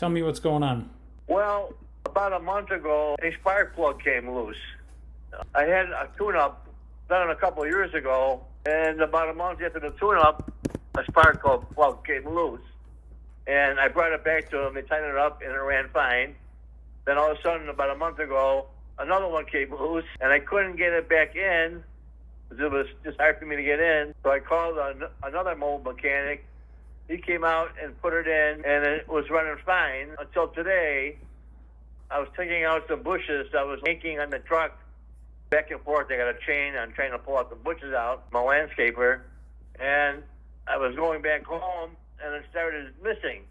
Tell me what's going on. Well, about a month ago, a spark plug came loose. I had a tune-up done a couple of years ago, and about a month after the tune-up, a spark plug came loose. And I brought it back to them. They tightened it up, and it ran fine. Then all of a sudden, about a month ago, another one came loose, and I couldn't get it back in because it was just hard for me to get in. So I called another mobile mechanic. He came out and put it in, and it was running fine until today. I was taking out some bushes. I was yanking on the truck back and forth. I got a chain. I'm trying to pull out the bushes out, my landscaper. And I was going back home, and it started missing.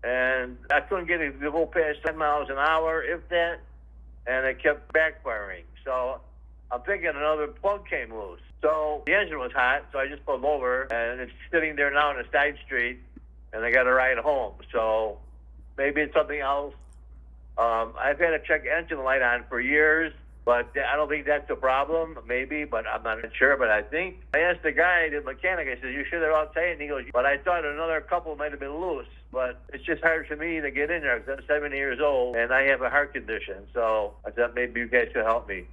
And I couldn't get it to go past 10 miles an hour, if that, and it kept backfiring. So I'm thinking another plug came loose. So the engine was hot, so I just pulled over, and it's sitting there now on a side street, and I got to ride home. So maybe it's something else. I've had to check engine light on for years, but I don't think that's a problem. Maybe, but I'm not sure. But I think I asked the guy, the mechanic, I said, "You sure they're all tight?" And he goes, "But I thought another couple might have been loose." But it's just hard for me to get in there because I'm 70 years old and I have a heart condition. So I thought maybe you guys could help me.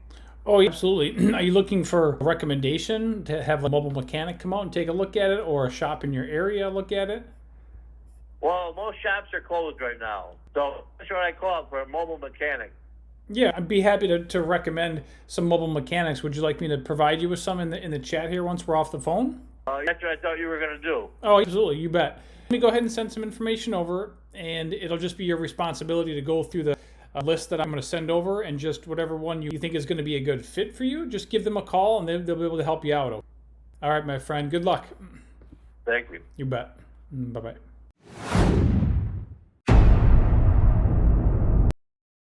Oh, absolutely. Are you looking for a recommendation to have a mobile mechanic come out and take a look at it, or a shop in your area look at it? Well, most shops are closed right now. So that's what I called for, a mobile mechanic. Yeah, I'd be happy to recommend some mobile mechanics. Would you like me to provide you with some in the chat here once we're off the phone? That's what I thought you were going to do. Oh, absolutely. You bet. Let me go ahead and send some information over, and it'll just be your responsibility to go through the list that I'm going to send over, and just whatever one you think is going to be a good fit for you, just give them a call, and they'll be able to help you out. All right, my friend. Good luck. Thank you. You bet. Bye-bye.